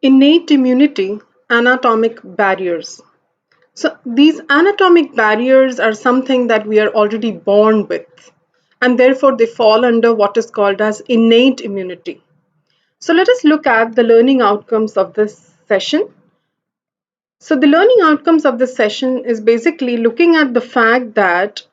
Innate immunity anatomic barriers. So these anatomic barriers are something that we are already born with, and therefore they fall under what is called as innate immunity. So let us look at the learning outcomes of this session. So the learning outcomes of this session is basically looking at the fact that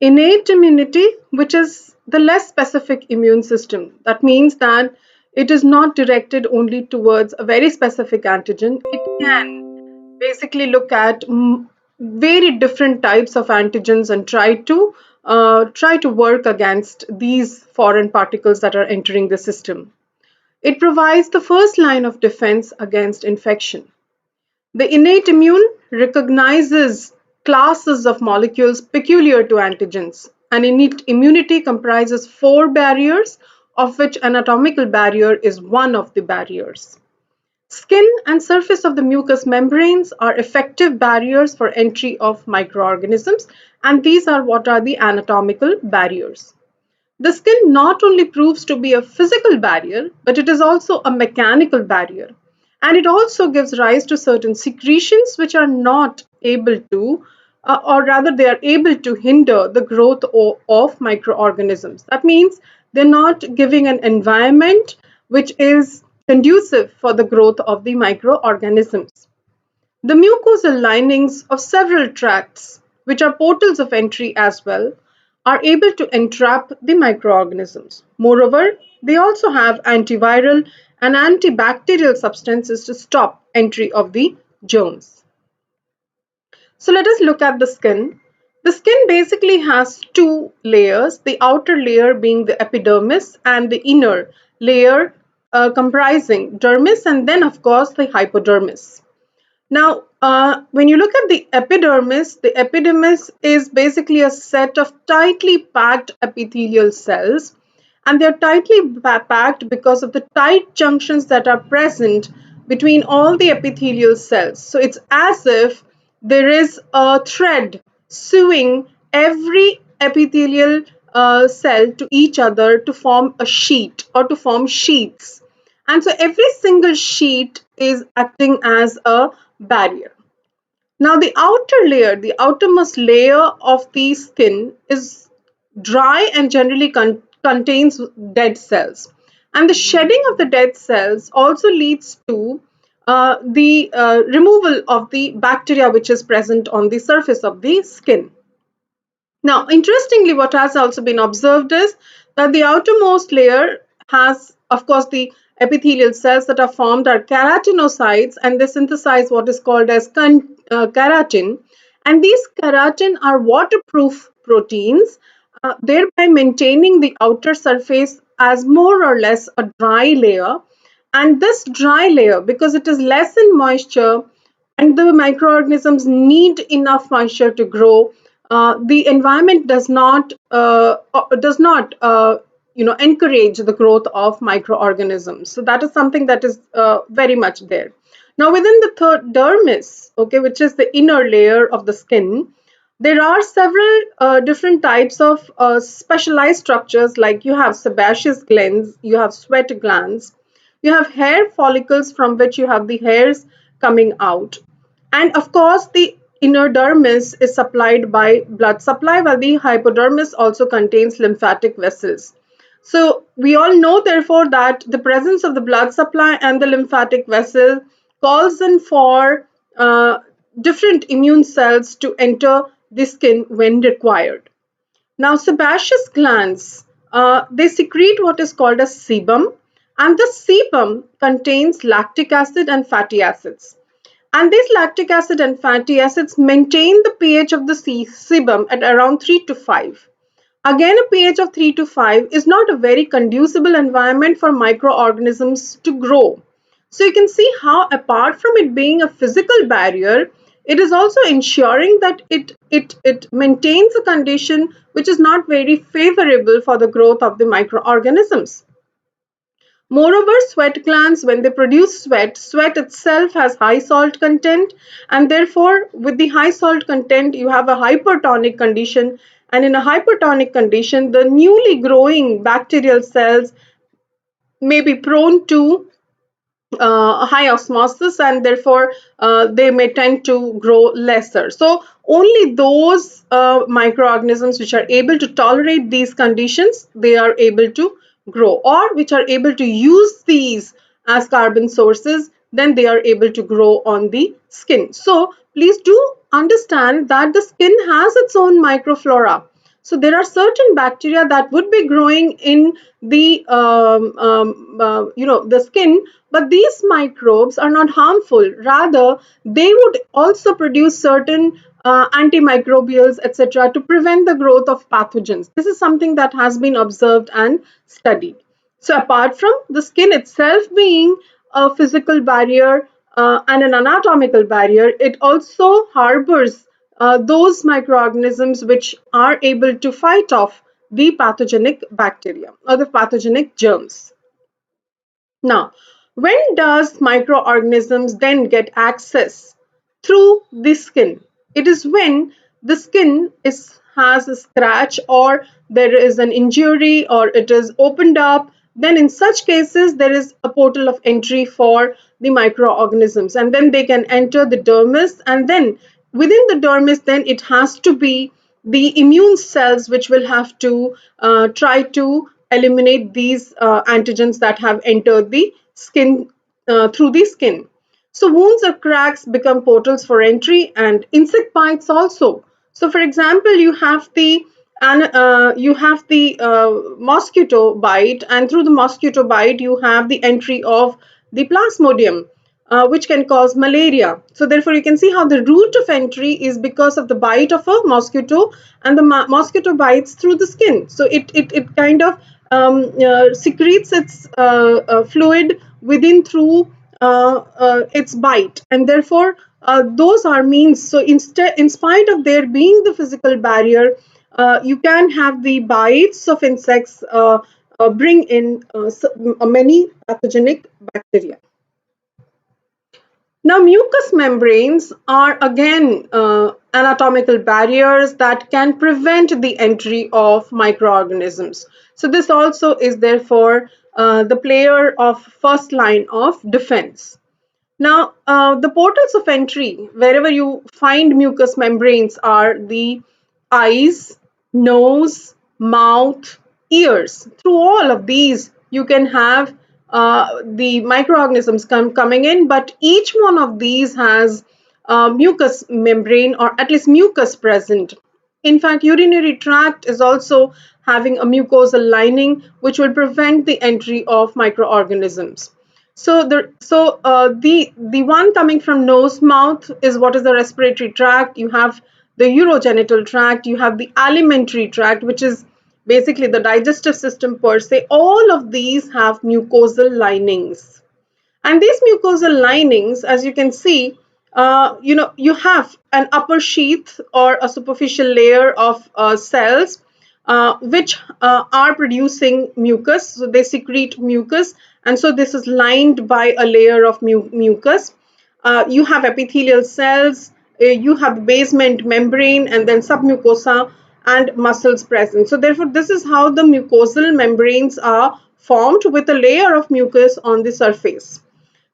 innate immunity, which is the less specific immune system, that means that it is not directed only towards a very specific antigen. It can basically look at very different types of antigens and try to work against these foreign particles that are entering the system. It provides the first line of defense against infection. The innate immune recognizes classes of molecules peculiar to antigens. An innate immunity comprises four barriers, of which anatomical barrier is one of the barriers. Skin and surface of the mucous membranes are effective barriers for entry of microorganisms, and these are what are the anatomical barriers. The skin not only proves to be a physical barrier, but it is also a mechanical barrier. And it also gives rise to certain secretions which are not able to, or rather, they are able to hinder the growth of microorganisms. That means they're not giving an environment which is conducive for the growth of the microorganisms. The mucosal linings of several tracts, which are portals of entry as well, are able to entrap the microorganisms. Moreover, they also have antiviral and antibacterial substances to stop entry of the germs. So let us look at the skin. The skin basically has two layers, the outer layer being the epidermis and the inner layer comprising dermis and then of course the hypodermis. Now, when you look at the epidermis is basically a set of tightly packed epithelial cells, and they're tightly packed because of the tight junctions that are present between all the epithelial cells. So it's as if there is a thread sewing every epithelial cell to each other to form a sheet or to form sheets. And so every single sheet is acting as a barrier. Now, the outer layer, the outermost layer of the skin is dry and generally contains dead cells. And the shedding of the dead cells also leads to the removal of the bacteria which is present on the surface of the skin. Now, interestingly, what has also been observed is that the outermost layer has, of course, the epithelial cells that are formed are keratinocytes, and they synthesize what is called as keratin. And these keratin are waterproof proteins, thereby maintaining the outer surface as more or less a dry layer. And this dry layer, because it is less in moisture, and the microorganisms need enough moisture to grow. The environment does not encourage the growth of microorganisms. So that is something that is very much there. Now within the third dermis, okay, which is the inner layer of the skin, there are several different types of specialized structures, like you have sebaceous glands, you have sweat glands, you have hair follicles from which you have the hairs coming out. And of course, the inner dermis is supplied by blood supply, while the hypodermis also contains lymphatic vessels. So we all know, therefore, that the presence of the blood supply and the lymphatic vessel calls in for different immune cells to enter the skin when required. Now, sebaceous glands, they secrete what is called a sebum, and the sebum contains lactic acid and fatty acids. And these lactic acid and fatty acids maintain the pH of the sebum at around 3 to 5. Again, a pH of 3 to 5 is not a very conducive environment for microorganisms to grow. So you can see how, apart from it being a physical barrier, it is also ensuring that it maintains a condition which is not very favorable for the growth of the microorganisms. Moreover, sweat glands, when they produce sweat, sweat itself has high salt content, and therefore, with the high salt content, you have a hypertonic condition. And in a hypertonic condition, the newly growing bacterial cells may be prone to high osmosis, and therefore they may tend to grow lesser. So only those microorganisms which are able to tolerate these conditions, they are able to grow, or which are able to use these as carbon sources, then they are able to grow on the skin. So please do understand that the skin has its own microflora. So there are certain bacteria that would be growing in the the skin, but these microbes are not harmful. Rather, they would also produce certain antimicrobials, etc., to prevent the growth of pathogens. This is something that has been observed and studied. So apart from the skin itself being a physical barrier and an anatomical barrier, it also harbors those microorganisms which are able to fight off the pathogenic bacteria or the pathogenic germs. Now, when does microorganisms then get access through the skin? It is when the skin has a scratch, or there is an injury, or it is opened up. Then in such cases, there is a portal of entry for the microorganisms, and then they can enter the dermis, and then within the dermis, then it has to be the immune cells which will have to try to eliminate these antigens that have entered the skin through the skin. So wounds or cracks become portals for entry, and insect bites also. So for example, you have the mosquito bite, and through the mosquito bite you have the entry of the plasmodium, which can cause malaria. So therefore you can see how the route of entry is because of the bite of a mosquito, and the mosquito bites through the skin. So it kind of secretes its fluid within through its bite, and therefore those are means. So instead, in spite of there being the physical barrier, you can have the bites of insects bring in many pathogenic bacteria. Now, mucous membranes are again anatomical barriers that can prevent the entry of microorganisms. So this also is therefore the player of first line of defense. Now, the portals of entry, wherever you find mucous membranes, are the eyes, nose, mouth, ears. Through all of these, you can have the microorganisms coming in, but each one of these has mucous membrane, or at least mucus present. In fact, urinary tract is also having a mucosal lining which will prevent the entry of microorganisms. So the one coming from nose mouth is what is the respiratory tract. You have the urogenital tract, you have the alimentary tract, which is basically the digestive system per se. All of these have mucosal linings. And these mucosal linings, as you can see, you have an upper sheath or a superficial layer of cells which are producing mucus. So they secrete mucus, and so this is lined by a layer of mucus. You have epithelial cells, you have basement membrane, and then submucosa and muscles present. So therefore, this is how the mucosal membranes are formed, with a layer of mucus on the surface.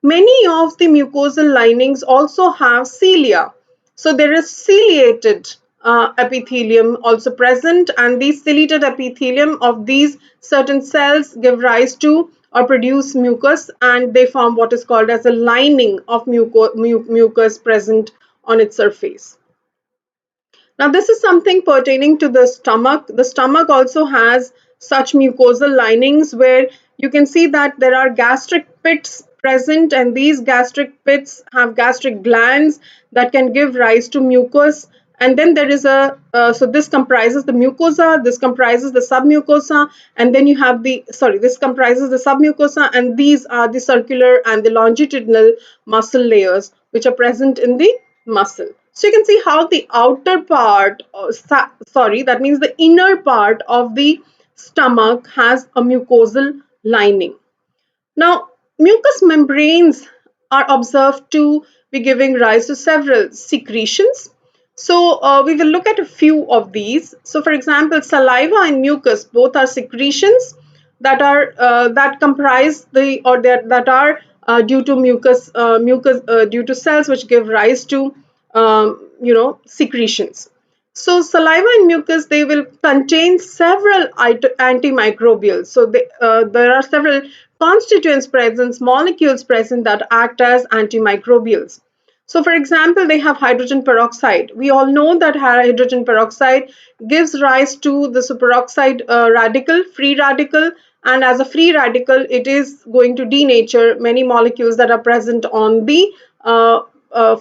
Many of the mucosal linings also have cilia. So there is ciliated epithelium also present, and these ciliated epithelium of these certain cells give rise to or produce mucus, and they form what is called as a lining of mucus present on its surface. Now, this is something pertaining to the stomach. The stomach also has such mucosal linings, where you can see that there are gastric pits present, and these gastric pits have gastric glands that can give rise to mucus. And then there is so this comprises the mucosa, this comprises the submucosa, and then you have this comprises the submucosa, and these are the circular and the longitudinal muscle layers which are present in the muscle. So you can see how the outer part, that means the inner part of the stomach has a mucosal lining. Now, mucous membranes are observed to be giving rise to several secretions. So we will look at a few of these. So for example, saliva and mucus both are secretions that comprise the, or that are due to cells which give rise to secretions. So saliva and mucus, they will contain several antimicrobials. So there are several constituents present, molecules present that act as antimicrobials. So for example, they have hydrogen peroxide. We all know that hydrogen peroxide gives rise to the superoxide radical, free radical, and as a free radical, it is going to denature many molecules that are present on the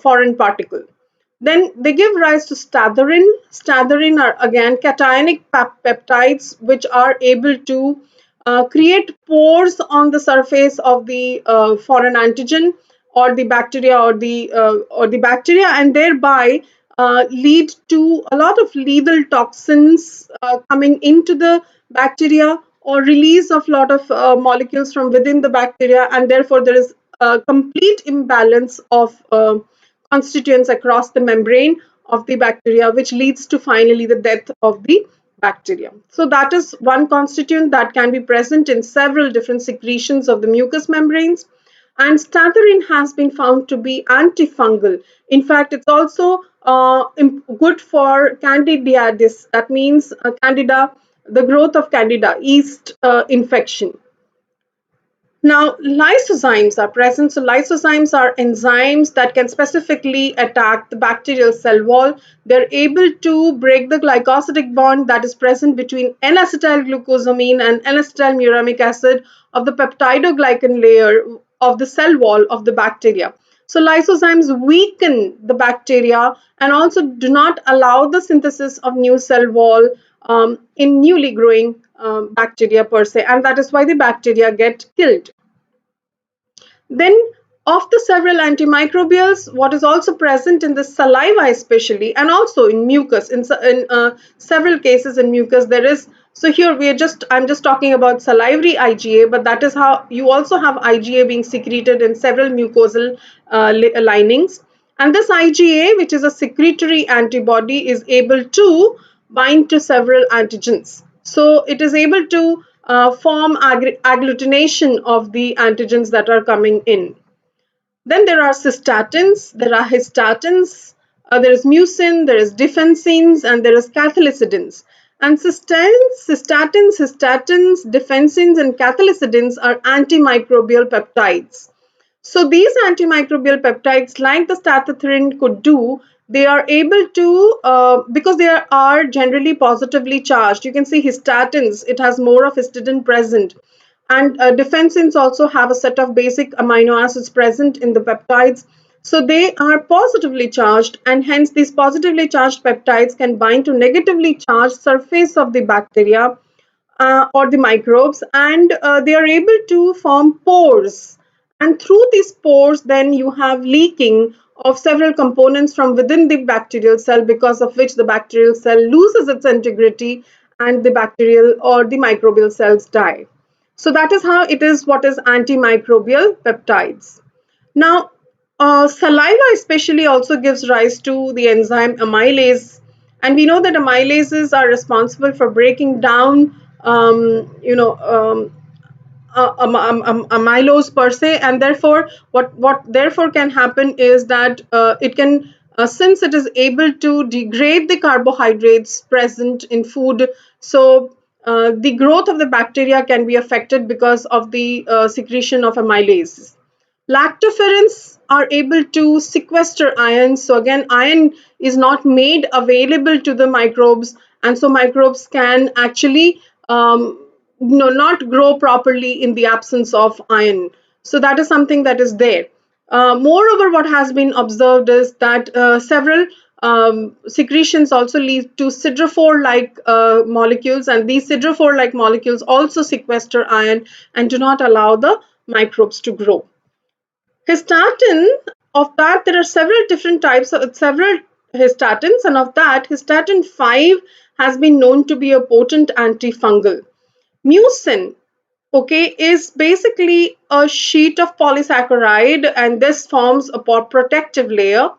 foreign particle. Then they give rise to stadherin. Stadherin are again cationic peptides which are able to create pores on the surface of the foreign antigen or the bacteria or the bacteria, and thereby lead to a lot of lethal toxins coming into the bacteria or release of lot of molecules from within the bacteria, and therefore there is a complete imbalance of constituents across the membrane of the bacteria, which leads to finally the death of the bacteria. So that is one constituent that can be present in several different secretions of the mucous membranes. And stadherin has been found to be antifungal. In fact, it's also good for candidiasis. That means candida, the growth of candida, yeast infection. Now, lysozymes are present. So, lysozymes are enzymes that can specifically attack the bacterial cell wall. They're able to break the glycosidic bond that is present between N-acetylglucosamine and N-acetylmuramic acid of the peptidoglycan layer of the cell wall of the bacteria. So, lysozymes weaken the bacteria and also do not allow the synthesis of new cell wall in newly growing bacteria per se, and that is why the bacteria get killed. Then, of the several antimicrobials, what is also present in the saliva, especially, and also in mucus, in several cases in mucus, there is. So here I'm just talking about salivary IgA, but that is how you also have IgA being secreted in several mucosal linings. And this IgA, which is a secretory antibody, is able to bind to several antigens. So it is able to form agglutination of the antigens that are coming in. Then there are cystatins, there are histatins, there is mucin, there is defensins, and there is cathelicidins. And histatins, defensins, and cathelicidins are antimicrobial peptides. So these antimicrobial peptides, like the stathothrine could do, they are able to, because they are generally positively charged. You can see histatins, it has more of histidine present. And defensins also have a set of basic amino acids present in the peptides. So they are positively charged, and hence these positively charged peptides can bind to negatively charged surface of the bacteria or the microbes, and they are able to form pores. And through these pores, then you have leaking of several components from within the bacterial cell, because of which the bacterial cell loses its integrity and the bacterial or the microbial cells die. So that is how it is what is antimicrobial peptides. Now, saliva especially also gives rise to the enzyme amylase, and we know that amylases are responsible for breaking down, amylose per se, and therefore what therefore can happen is that it can since it is able to degrade the carbohydrates present in food, so the growth of the bacteria can be affected because of the secretion of amylase. Lactoferrins are able to sequester iron. So again, iron is not made available to the microbes, and so microbes can actually not grow properly in the absence of iron. So that is something that is there. Moreover, what has been observed is that several secretions also lead to siderophore-like molecules, and these siderophore-like molecules also sequester iron and do not allow the microbes to grow. Histatin, of that there are several different types of several histatins, and of that histatin 5 has been known to be a potent antifungal. Mucin, okay, is basically a sheet of polysaccharide, and this forms a protective layer.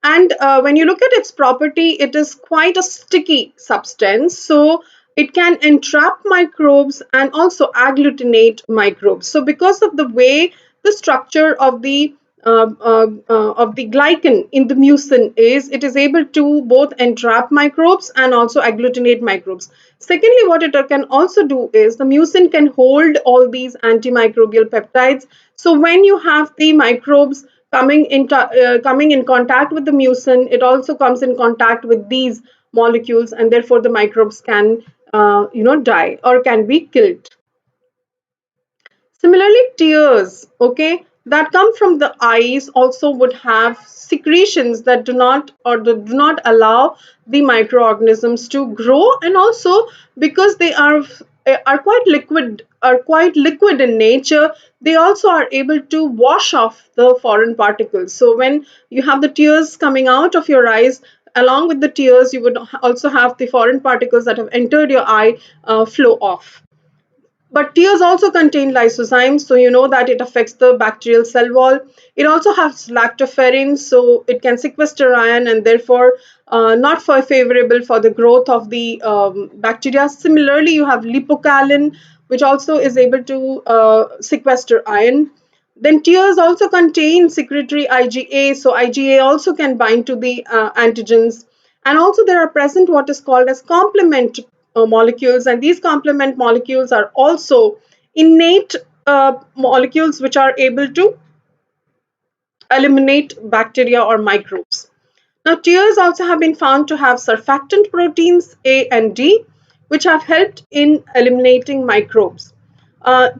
And when you look at its property, it is quite a sticky substance. So it can entrap microbes and also agglutinate microbes. So because of the way the structure of the glycan in the mucin is it is able to both entrap microbes and also agglutinate microbes. Secondly, what it can also do is the mucin can hold all these antimicrobial peptides. So when you have the microbes coming in contact with the mucin, it also comes in contact with these molecules, and therefore the microbes can die or can be killed. Similarly, tears, okay, that come from the eyes also would have secretions that do not allow the microorganisms to grow, and also because they are quite liquid in nature, they also are able to wash off the foreign particles. So when you have the tears coming out of your eyes, along with the tears, you would also have the foreign particles that have entered your eye flow off. But tears also contain lysozymes, so you know that it affects the bacterial cell wall. It also has lactoferrin, so it can sequester iron and therefore not for favorable for the growth of the bacteria. Similarly, you have lipocalin, which also is able to sequester iron. Then tears also contain secretory IgA, so IgA also can bind to the antigens. And also there are present what is called as complement molecules, and these complement molecules are also innate molecules which are able to eliminate bacteria or microbes. Now, tears also have been found to have surfactant proteins A and D, which have helped in eliminating microbes.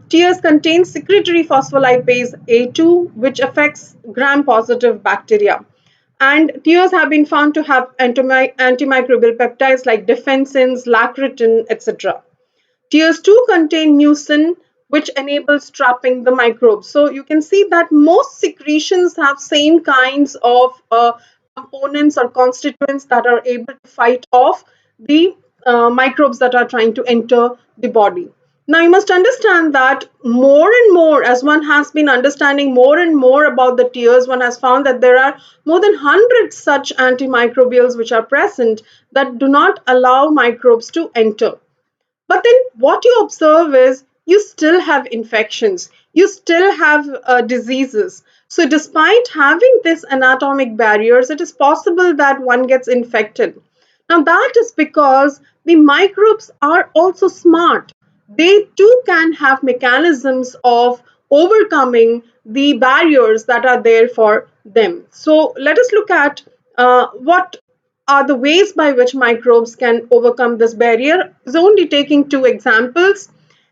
Tears contain secretory phospholipase A2, which affects gram-positive bacteria. And tears have been found to have antimicrobial peptides like defensins, lacretin, etc. Tiers 2 contain mucin, which enables trapping the microbes. So you can see that most secretions have same kinds of components or constituents that are able to fight off the microbes that are trying to enter the body. Now you must understand that more and more, as one has been understanding more and more about the tears, one has found that there are more than 100 such antimicrobials which are present that do not allow microbes to enter. But then what you observe is you still have infections, you still have diseases. So, despite having these anatomic barriers, it is possible that one gets infected. Now, that is because the microbes are also smart. They too can have mechanisms of overcoming the barriers that are there for them. So, let us look at what are the ways by which microbes can overcome this barrier. Is only taking two examples.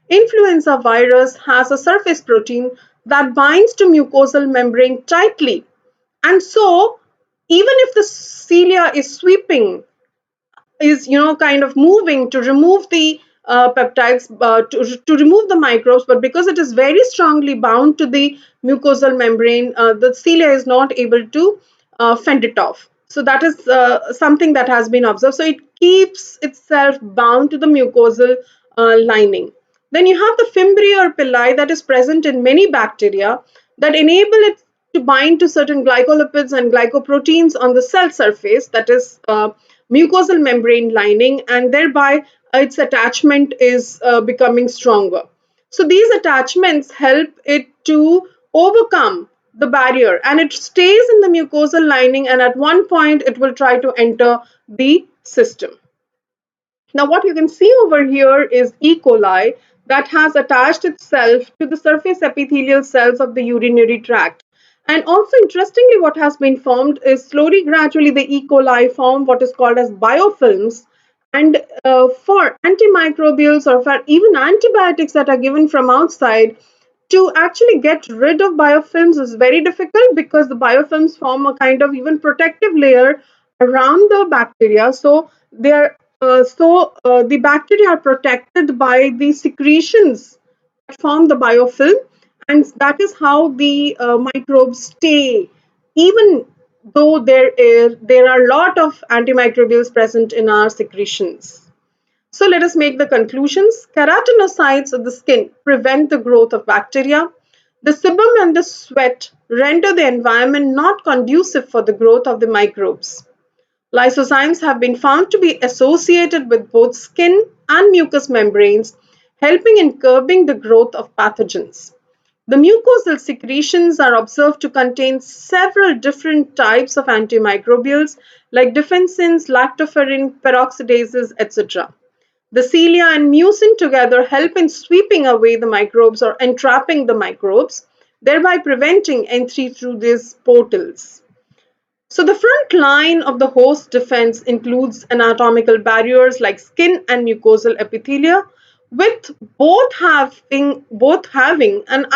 Influenza virus has a surface protein that binds to mucosal membrane tightly. And so, even if the cilia is sweeping, is kind of moving to remove the peptides to remove the microbes, but because it is very strongly bound to the mucosal membrane, the cilia is not able to fend it off. So that is something that has been observed. So it keeps itself bound to the mucosal lining. Then you have the fimbriae or pili that is present in many bacteria that enable it to bind to certain glycolipids and glycoproteins on the cell surface, that is mucosal membrane lining, and thereby its attachment is becoming stronger. So these attachments help it to overcome the barrier, and it stays in the mucosal lining, and at one point it will try to enter the system. Now, what you can see over here is E. coli that has attached itself to the surface epithelial cells of the urinary tract. And also, interestingly, what has been formed is slowly, gradually, the E. coli form what is called as biofilms. And for antimicrobials or for even antibiotics that are given from outside, to actually get rid of biofilms is very difficult because the biofilms form a kind of even protective layer around the bacteria. So the bacteria are protected by the secretions that form the biofilm, and that is how the microbes stay, even though there are a lot of antimicrobials present in our secretions. So let us make the conclusions. Keratinocytes of the skin prevent the growth of bacteria. The sebum and the sweat render the environment not conducive for the growth of the microbes. Lysozymes have been found to be associated with both skin and mucous membranes, helping in curbing the growth of pathogens. The mucosal secretions are observed to contain several different types of antimicrobials like defensins, lactoferrin, peroxidases, etc. The cilia and mucin together help in sweeping away the microbes or entrapping the microbes, thereby preventing entry through these portals. So the front line of the host defense includes anatomical barriers like skin and mucosal epithelia, with both having an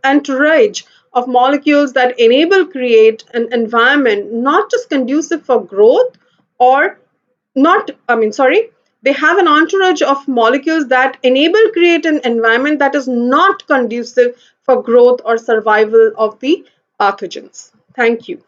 entourage of molecules that enable create an environment not just conducive for growth or not I mean sorry they have an entourage of molecules that enable create an environment that is not conducive for growth or survival of the pathogens. Thank you.